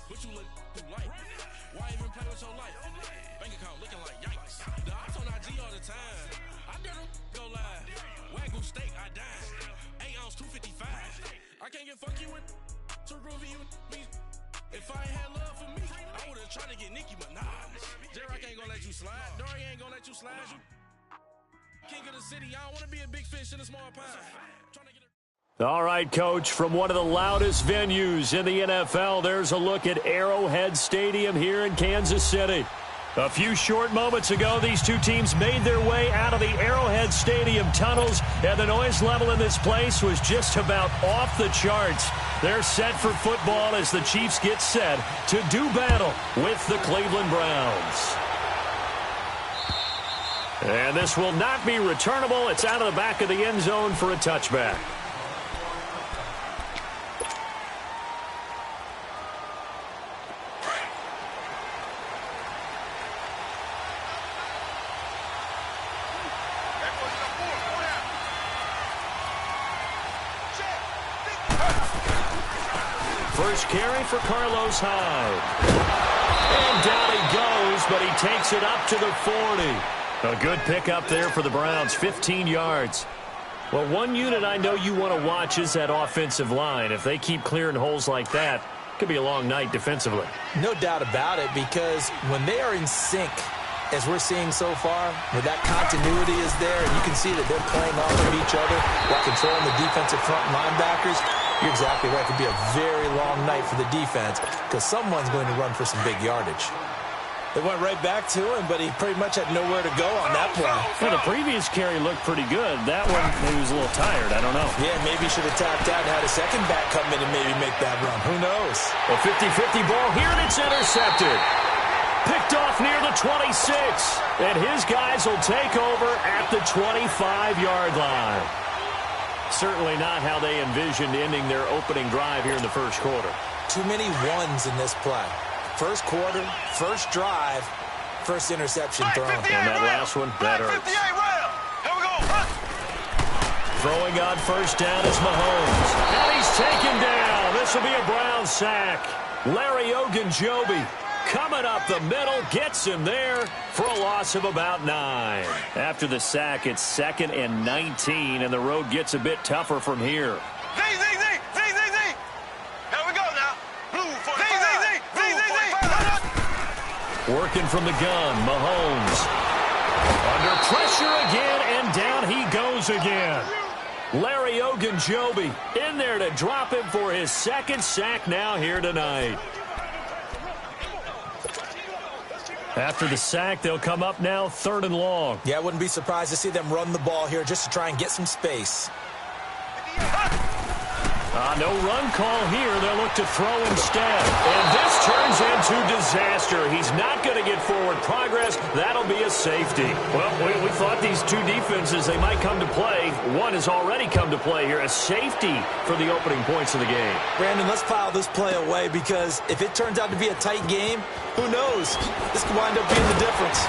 What you look through life? Why even play with your life? Bank account looking like yikes. The ops on IG all the time. I dare them go live. Wagyu steak, I dine. 8 ounce, 255. I can't get funky with to groovy you me. If I ain't had love for me, I would've tried to get Nicki Minaj. J-Rock ain't gonna let you slide. Dory ain't gonna let you slide. You king of the city. I don't wanna be a big fish in a small pond. All right, Coach, from one of the loudest venues in the NFL, there's a look at Arrowhead Stadium here in Kansas City. A few short moments ago, these two teams made their way out of the Arrowhead Stadium tunnels, and the noise level in this place was just about off the charts. They're set for football as the Chiefs get set to do battle with the Cleveland Browns. And this will not be returnable. It's out of the back of the end zone for a touchback. First carry for Carlos Hyde. And down he goes, but he takes it up to the 40. A good pickup there for the Browns, 15 yards. Well, one unit I know you want to watch is that offensive line. If they keep clearing holes like that, it could be a long night defensively. No doubt about it, because when they are in sync, as we're seeing so far, where that continuity is there, and you can see that they're playing off of each other while controlling the defensive front linebackers, you're exactly right. It could be a very long night for the defense because someone's going to run for some big yardage. They went right back to him, but he pretty much had nowhere to go on that play. Well, the previous carry looked pretty good. That one, he was a little tired. I don't know. Yeah, maybe he should have tapped out and had a second back come in and maybe make that run. Who knows? A 50-50 ball here, and it's intercepted. Picked off near the 26. And his guys will take over at the 25-yard line. Certainly not how they envisioned ending their opening drive here in the first quarter. Too many ones in this play. First quarter, first drive, first interception thrown. And that last one, that hurts. Here we go. Throwing on first down is Mahomes. And he's taken down. This will be a Brown sack. Larry Ogunjobi coming up the middle, gets him there for a loss of about 9. After the sack, it's 2nd and 19, and the road gets a bit tougher from here. Z. Here we go now. Blue 45. Working from the gun, Mahomes. Under pressure again, and down he goes again. Larry Ogunjobi in there to drop him for his 2nd sack now here tonight. After the sack, they'll come up now 3rd and long. Yeah, I wouldn't be surprised to see them run the ball here just to try and get some space. No run call here. They'll look to throw instead. And this turns into disaster. He's not going to get forward progress. That'll be a safety. Well, we thought these two defenses, they might come to play. One has already come to play here. A safety for the opening points of the game. Brandon, let's file this play away because if it turns out to be a tight game, who knows? This could wind up being the difference.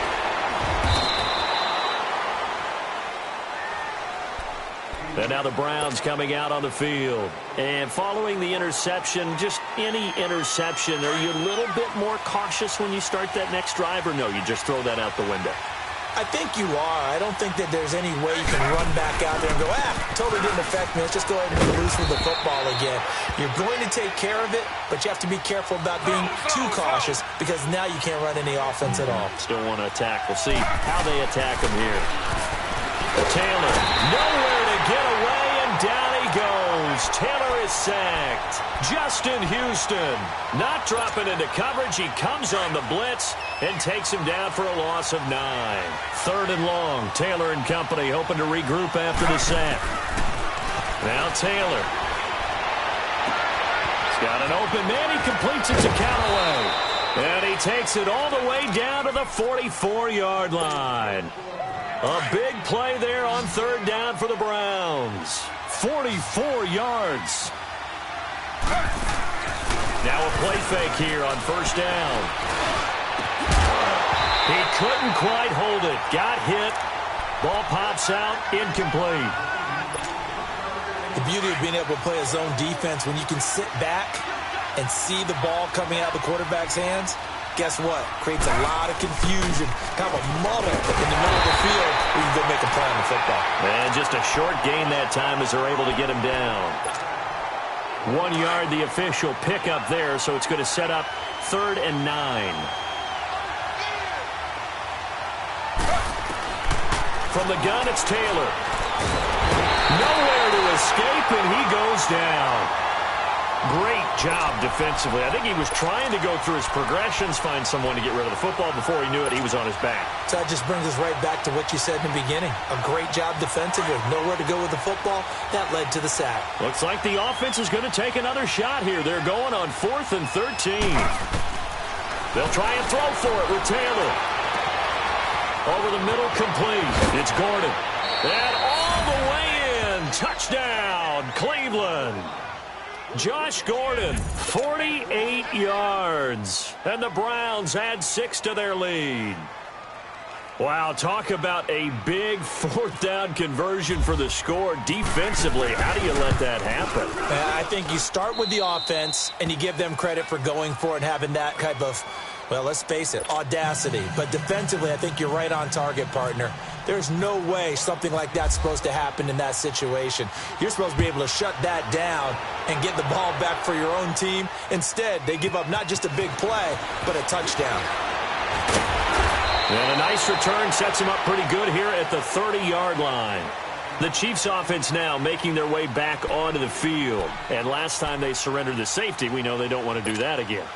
And now the Browns coming out on the field. And following the interception, just any interception, are you a little bit more cautious when you start that next drive, or no, you just throw that out the window? I think you are. I don't think that there's any way you can run back out there and go, totally didn't affect me. Let's just go ahead and be loose with the football again. You're going to take care of it, but you have to be careful about being too cautious because now you can't run any offense at all. Still want to attack. We'll see how they attack him here. Taylor, nowhere to get away, and down he goes. Taylor is sacked. Justin Houston not dropping into coverage. He comes on the blitz and takes him down for a loss of 9. 3rd and long. Taylor and company hoping to regroup after the sack. Now Taylor. He's got an open man. He completes it to Callaway. And he takes it all the way down to the 44-yard line. A big play there on 3rd down for the Browns. 44 yards. Now a play fake here on 1st down. He couldn't quite hold it. Got hit. Ball pops out. Incomplete. The beauty of being able to play a zone defense when you can sit back and see the ball coming out of the quarterback's hands, guess what? Creates a lot of confusion, kind of a muddle in the middle of the field where you can go make a play on the football. And just a short gain that time as they're able to get him down. 1 yard, the official pickup there, so it's going to set up 3rd and 9. From the gun, it's Taylor. Nowhere to escape, and he goes down. Great job defensively. I think he was trying to go through his progressions, find someone to get rid of the football. Before he knew it, he was on his back. So that just brings us right back to what you said in the beginning. A great job defensively. Nowhere to go with the football. That led to the sack. Looks like the offense is going to take another shot here. They're going on 4th and 13. They'll try and throw for it with Taylor. Over the middle, complete. It's Gordon. And all the way in. Touchdown, Cleveland. Josh Gordon, 48 yards. And the Browns add 6 to their lead. Wow, talk about a big 4th down conversion for the score. Defensively, how do you let that happen? I think you start with the offense, and you give them credit for going for it and having that type of, well, let's face it, audacity. But defensively, I think you're right on target, partner. There's no way something like that's supposed to happen in that situation. You're supposed to be able to shut that down and get the ball back for your own team. Instead, they give up not just a big play, but a touchdown. And a nice return sets them up pretty good here at the 30-yard line. The Chiefs offense now making their way back onto the field. And last time they surrendered the safety, we know they don't want to do that again.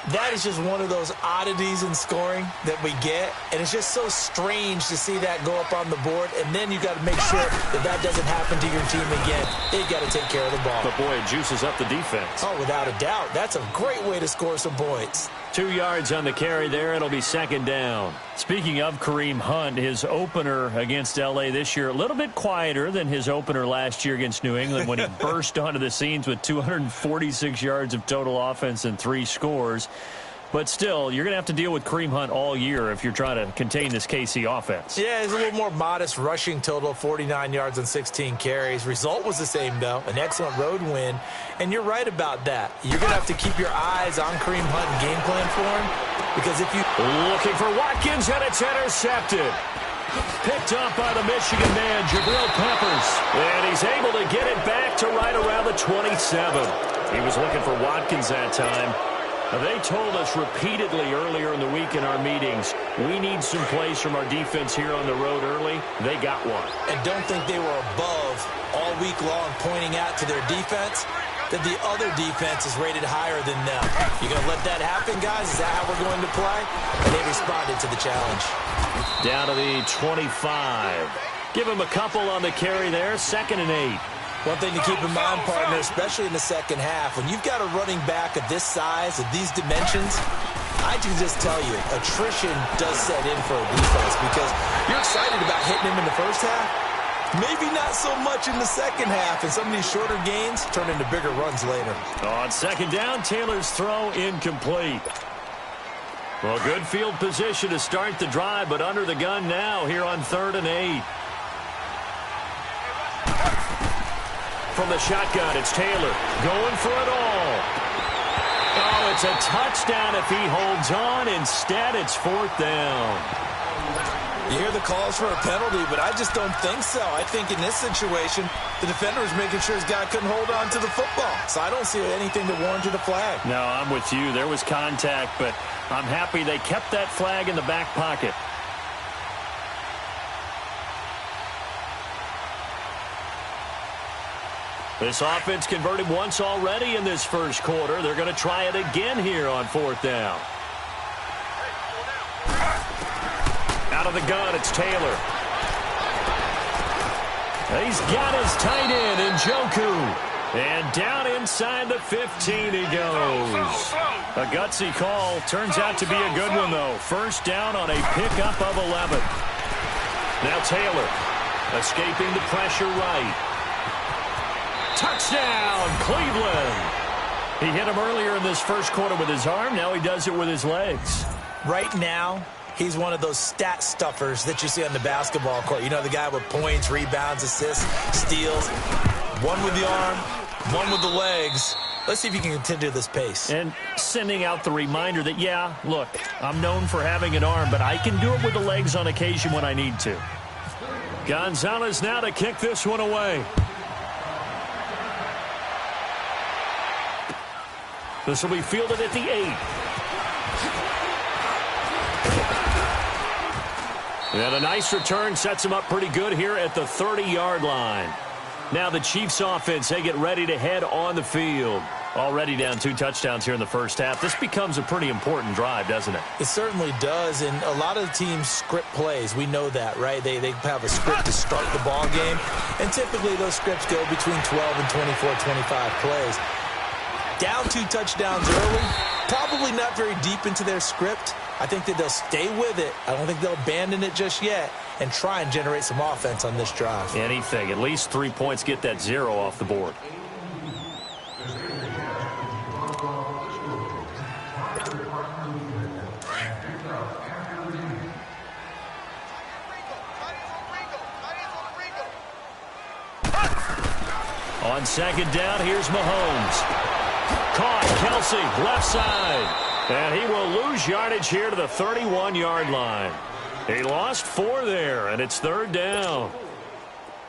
That is just one of those oddities in scoring that we get, and it's just so strange to see that go up on the board, and then you got to make sure that that doesn't happen to your team again. They've got to take care of the ball. But, boy, it juices up the defense. Oh, without a doubt. That's a great way to score some points. 2 yards on the carry there. It'll be 2nd down. Speaking of Kareem Hunt, his opener against L.A. this year, a little bit quieter than his opener last year against New England when he burst onto the scenes with 246 yards of total offense and 3 scores. But still, you're going to have to deal with Kareem Hunt all year if you're trying to contain this KC offense. Yeah, it's a little more modest rushing total, 49 yards and 16 carries. Result was the same, though, an excellent road win. And you're right about that. You're going to have to keep your eyes on Kareem Hunt and game plan for him. Because if you... Looking for Watkins, and it's intercepted. Picked up by the Michigan man, Jabril Peppers. And he's able to get it back to right around the 27. He was looking for Watkins that time. They told us repeatedly earlier in the week in our meetings, we need some plays from our defense here on the road early. They got one. And don't think they were above all week long pointing out to their defense that the other defense is rated higher than them. You going to let that happen, guys? Is that how we're going to play? And they responded to the challenge. Down to the 25. Give him a couple on the carry there. 2nd and 8. One thing to keep in mind, partner, especially in the second half, when you've got a running back of this size, of these dimensions, I can just tell you, attrition does set in for a defense because you're excited about hitting him in the first half. Maybe not so much in the second half, and some of these shorter gains turn into bigger runs later. On 2nd down, Taylor's throw incomplete. Well, good field position to start the drive, but under the gun now here on 3rd and 8. From the shotgun, it's Taylor going for it all. Oh, it's a touchdown if he holds on. Instead, it's 4th down. You hear the calls for a penalty, but I just don't think so. I think in this situation, the defender is making sure his guy couldn't hold on to the football. So I don't see anything that warranted a flag. No, I'm with you. There was contact, but I'm happy they kept that flag in the back pocket. This offense converted once already in this first quarter. They're going to try it again here on 4th down. Out of the gun, it's Taylor. He's got his tight end, Njoku. And down inside the 15 he goes. A gutsy call. Turns out to be a good one, though. 1st down on a pickup of 11. Now Taylor escaping the pressure right. Touchdown, Cleveland. He hit him earlier in this first quarter with his arm. Now he does it with his legs. Right now, he's one of those stat stuffers that you see on the basketball court. You know, the guy with points, rebounds, assists, steals. One with the arm, one with the legs. Let's see if he can continue this pace. And sending out the reminder that, yeah, look, I'm known for having an arm, but I can do it with the legs on occasion when I need to. Gonzalez now to kick this one away. This will be fielded at the 8. And a nice return sets him up pretty good here at the 30-yard line. Now the Chiefs offense, they get ready to head on the field. Already down 2 touchdowns here in the first half. This becomes a pretty important drive, doesn't it? It certainly does, and a lot of the teams script plays. We know that, right? They have a script to start the ball game, and typically those scripts go between 12 and 24, 25 plays. Down 2 touchdowns early, probably not very deep into their script. I think that they'll stay with it. I don't think they'll abandon it just yet and try and generate some offense on this drive. Anything. At least 3 points, get that 0 off the board. On second down, here's Mahomes. Caught, Kelsey, left side. And he will lose yardage here to the 31-yard line. He lost 4 there, and it's 3rd down.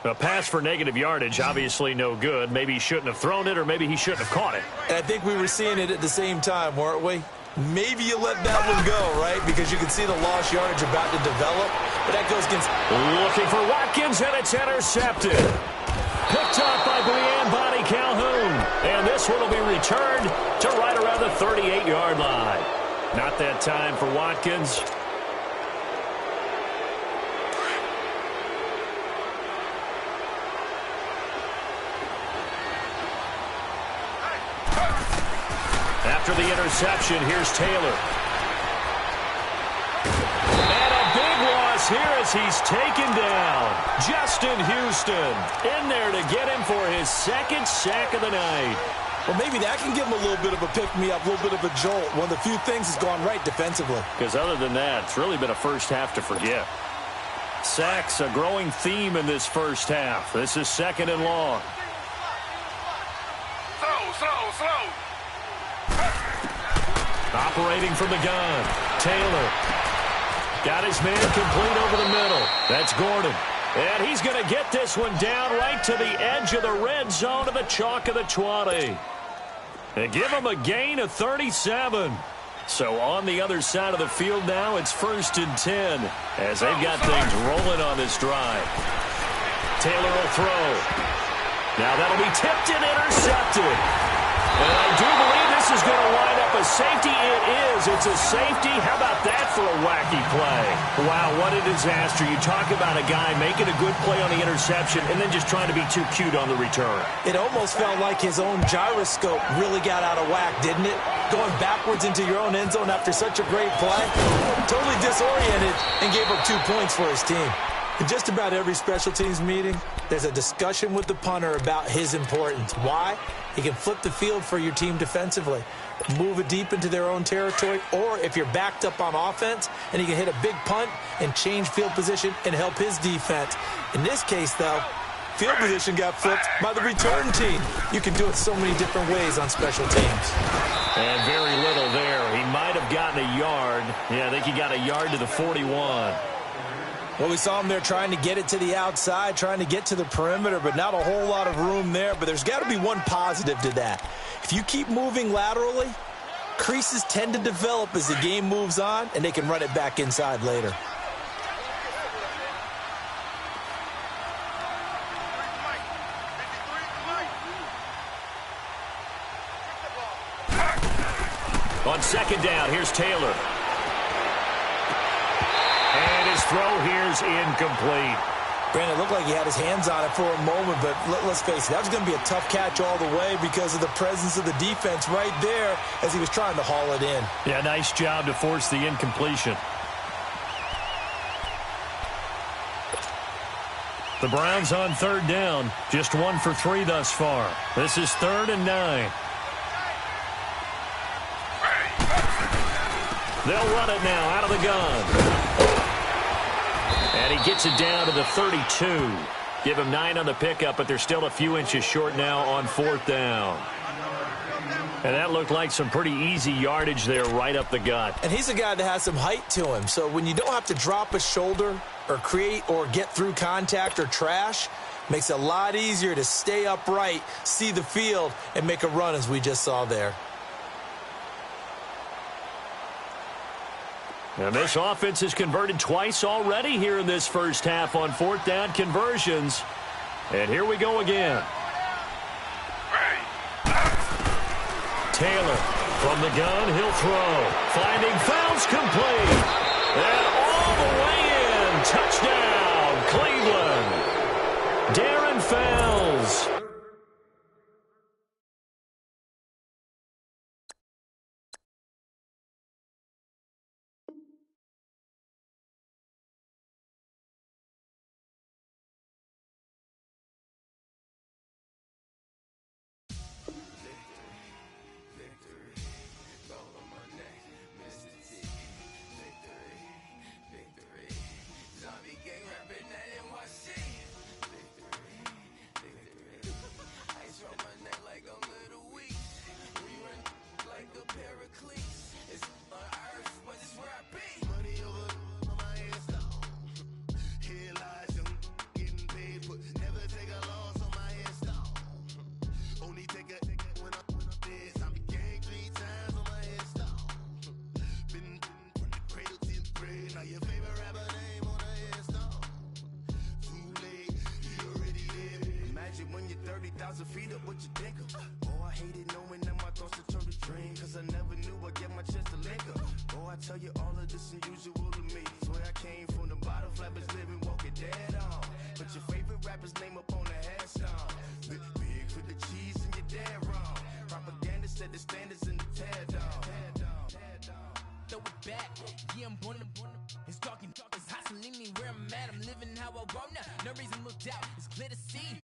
A pass for negative yardage, obviously no good. Maybe he shouldn't have thrown it, or maybe he shouldn't have caught it. And I think we were seeing it at the same time, weren't we? Maybe you let that one go, right? Because you can see the lost yardage about to develop. But that goes against... Looking for Watkins, and it's intercepted. Picked up by Brian Bonnie Calhoun. And this one will be returned to right around the 38-yard line. Not that time for Watkins. After the interception, here's Taylor. And a big loss here as he's taken down. Justin Houston in there to get him for his 2nd sack of the night. Well, maybe that can give him a little bit of a pick-me-up, a little bit of a jolt. One of the few things has gone right defensively. Because other than that, it's really been a first half to forget. Sacks, a growing theme in this first half. This is 2nd and long. Slow. Operating from the gun. Taylor. Got his man complete over the middle. That's Gordon. And he's going to get this one down right to the edge of the red zone of the chalk of the 20. And give him a gain of 37. So on the other side of the field now, it's 1st and 10 as they've got things rolling on this drive. Taylor will throw. Now that'll be tipped and intercepted. And I do believe this is going to wind up a safety. It is. It's a safety. How about that for a wacky play? Wow, what a disaster. You talk about a guy making a good play on the interception and then just trying to be too cute on the return. It almost felt like his own gyroscope really got out of whack, didn't it? Going backwards into your own end zone after such a great play. Totally disoriented and gave up 2 points for his team. In just about every special teams meeting, there's a discussion with the punter about his importance. Why? He can flip the field for your team defensively, move it deep into their own territory, or if you're backed up on offense, and he can hit a big punt and change field position and help his defense. In this case, though, field position got flipped by the return team. You can do it so many different ways on special teams. And very little there. He might have gotten a yard. Yeah, I think he got a yard to the 41. Well, we saw him there trying to get it to the outside, trying to get to the perimeter, but not a whole lot of room there. But there's got to be one positive to that. If you keep moving laterally, creases tend to develop as the game moves on, and they can run it back inside later. On 2nd down, here's Taylor. And his throw here's incomplete. Brandon, it looked like he had his hands on it for a moment, but let's face it, that was going to be a tough catch all the way because of the presence of the defense right there as he was trying to haul it in. Yeah, nice job to force the incompletion. The Browns on 3rd down, just 1 for 3 thus far. This is 3rd and 9. They'll run it now out of the gun. And he gets it down to the 32. Give him 9 on the pickup, but they're still a few inches short now on 4th down. And that looked like some pretty easy yardage there right up the gut. And he's a guy that has some height to him. So when you don't have to drop a shoulder or create or get through contact or trash, makes it a lot easier to stay upright, see the field, and make a run as we just saw there. And this offense has converted twice already here in this first half on 4th down conversions. And here we go again. Taylor from the gun, he'll throw. Finding Fouls complete. And all the way in. Touchdown, Cleveland. Darren Fouls. When you're 30,000 feet up, what you think of? Oh, I hated knowing that my thoughts had turned to dream, cause I never knew I'd get my chance to link up. Oh, I tell you all of this unusual to me. Swear I came from the bottom, flappers living, walking dead on. Put your favorite rapper's name up on the headstone. Big for the cheese and you're dead wrong. Propaganda set the standards in the tear down. Throw it back, yeah, I'm born. It's talking, it's hustling me where I'm at. I'm living how I want now. No reason looked out, it's clear to see.